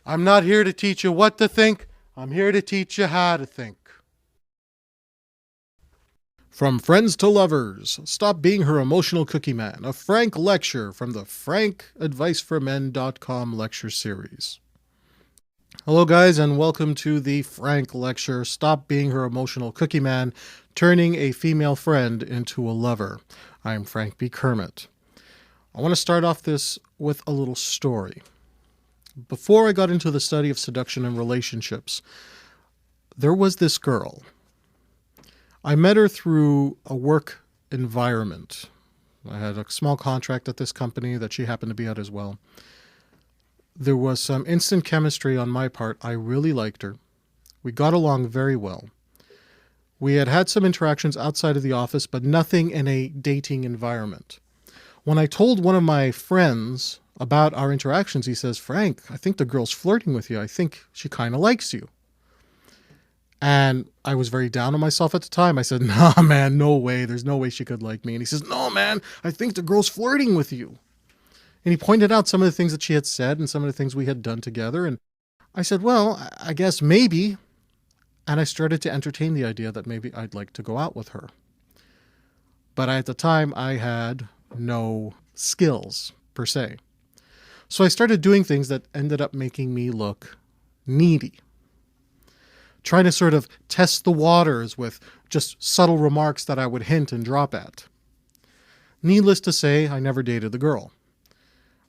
I'm not here to teach you what to think. I'm here to teach you how to think. From friends to lovers, stop being her emotional cookie man. A frank lecture from the frankadviceformen.com lecture series. Hello guys, and welcome to the Frank lecture, Stop Being Her Emotional Cookie Man, Turning a Female Friend into a Lover. I'm Frank B. Kermit. I want to start off this with a little story. Before I got into the study of seduction and relationships, there was this girl. I met her through a work environment. I had a small contract at this company that she happened to be at as well. There was some instant chemistry on my part. I really liked her. We got along very well. We had had some interactions outside of the office, but nothing in a dating environment. When I told one of my friends about our interactions, he says, "Frank, I think the girl's flirting with you. I think she kind of likes you." And I was very down on myself at the time. I said, "Nah, man, no way. There's no way she could like me." And he says, "No, man, I think the girl's flirting with you." And he pointed out some of the things that she had said and some of the things we had done together. And I said, "Well, I guess maybe." And I started to entertain the idea that maybe I'd like to go out with her. But at the time, I had no skills, per se. So I started doing things that ended up making me look needy. Trying to sort of test the waters with just subtle remarks that I would hint and drop at. Needless to say, I never dated the girl.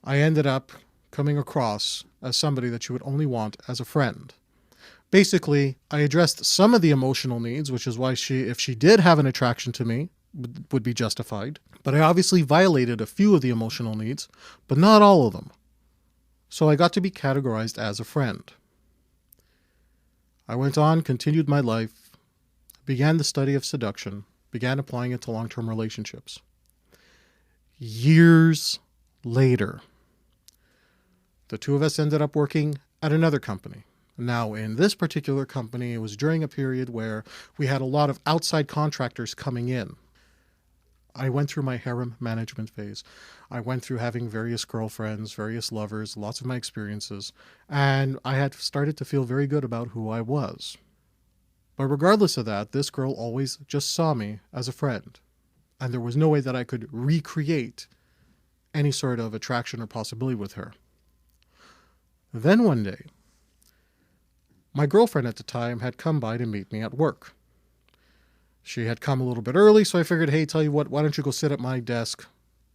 I ended up coming across as somebody that you would only want as a friend. Basically, I addressed some of the emotional needs, which is why if she did have an attraction to me, would be justified. But I obviously violated a few of the emotional needs, but not all of them. So I got to be categorized as a friend. I went on, continued my life, began the study of seduction, began applying it to long-term relationships. Years later, the two of us ended up working at another company. Now, in this particular company, it was during a period where we had a lot of outside contractors coming in. I went through my harem management phase. I went through having various girlfriends, various lovers, lots of my experiences, and I had started to feel very good about who I was. But regardless of that, this girl always just saw me as a friend, and there was no way that I could recreate any sort of attraction or possibility with her. Then one day, my girlfriend at the time had come by to meet me at work. She had come a little bit early, so I figured, hey, tell you what, why don't you go sit at my desk,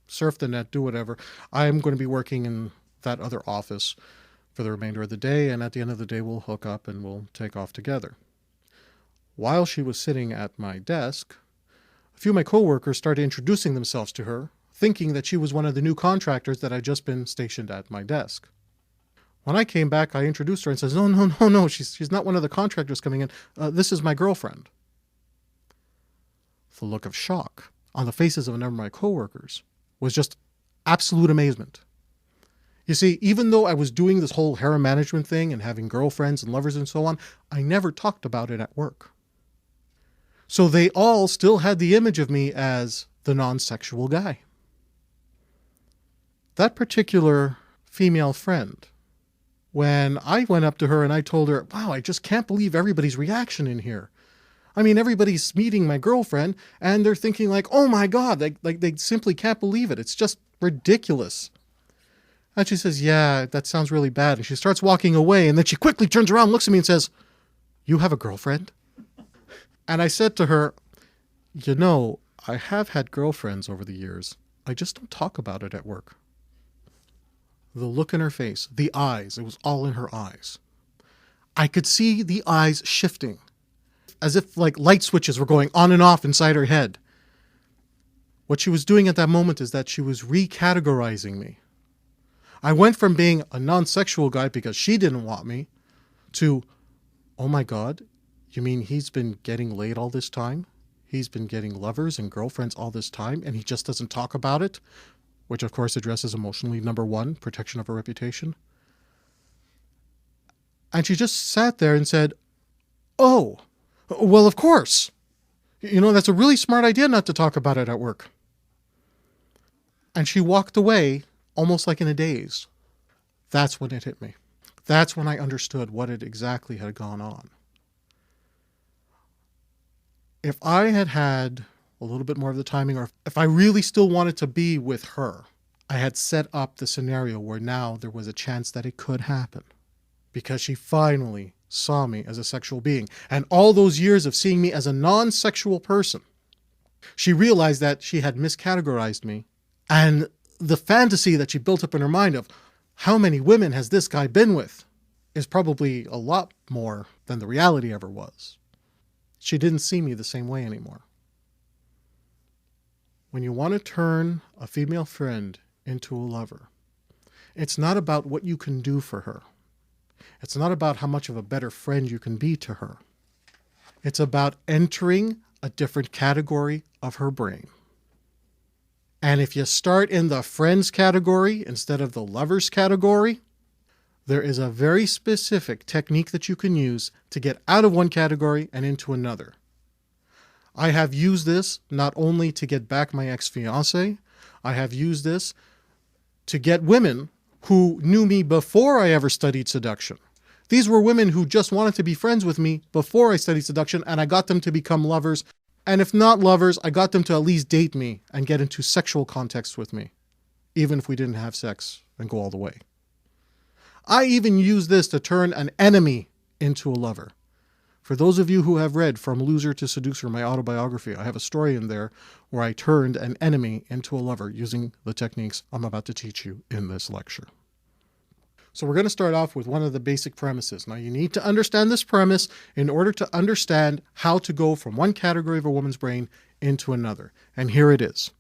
surf the net, do whatever. I'm going to be working in that other office for the remainder of the day, and at the end of the day, we'll hook up and we'll take off together. While she was sitting at my desk, a few of my coworkers started introducing themselves to her, thinking that she was one of the new contractors that had just been stationed at my desk. When I came back, I introduced her and says, no, she's not one of the contractors coming in. This is my girlfriend. The look of shock on the faces of a number of my coworkers was just absolute amazement. You see, even though I was doing this whole harem management thing and having girlfriends and lovers and so on, I never talked about it at work. So they all still had the image of me as the non-sexual guy. That particular female friend, when I went up to her and I told her, "Wow, I just can't believe everybody's reaction in here. I mean, everybody's meeting my girlfriend and they're thinking like, oh my God, they simply can't believe it. It's just ridiculous." And she says, "Yeah, that sounds really bad." And she starts walking away, and then she quickly turns around, looks at me and says, "You have a girlfriend?" And I said to her, "You know, I have had girlfriends over the years. I just don't talk about it at work." The look in her face, the eyes, it was all in her eyes. I could see the eyes shifting, as if like light switches were going on and off inside her head. What she was doing at that moment is that she was recategorizing me. I went from being a non-sexual guy because she didn't want me to, oh my God, you mean he's been getting laid all this time? He's been getting lovers and girlfriends all this time and he just doesn't talk about it? Which of course addresses emotionally, number one, protection of her reputation. And she just sat there and said, "Oh, well, of course. You know, that's a really smart idea not to talk about it at work." And she walked away almost like in a daze. That's when it hit me. That's when I understood what had exactly had gone on. If I had had a little bit more of the timing, or if I really still wanted to be with her, I had set up the scenario where now there was a chance that it could happen, because she finally saw me as a sexual being. And all those years of seeing me as a non-sexual person, she realized that she had miscategorized me. And the fantasy that she built up in her mind of how many women has this guy been with is probably a lot more than the reality ever was. She didn't see me the same way anymore. When you want to turn a female friend into a lover, it's not about what you can do for her. It's not about how much of a better friend you can be to her. It's about entering a different category of her brain. And if you start in the friends category instead of the lovers category, there is a very specific technique that you can use to get out of one category and into another. I have used this not only to get back my ex-fiancée, I have used this to get women who knew me before I ever studied seduction. These were women who just wanted to be friends with me before I studied seduction, and I got them to become lovers. And if not lovers, I got them to at least date me and get into sexual context with me, even if we didn't have sex and go all the way. I even use this to turn an enemy into a lover. For those of you who have read From Loser to Seducer, my autobiography, I have a story in there where I turned an enemy into a lover using the techniques I'm about to teach you in this lecture. So we're going to start off with one of the basic premises. Now, you need to understand this premise in order to understand how to go from one category of a woman's brain into another. And here it is.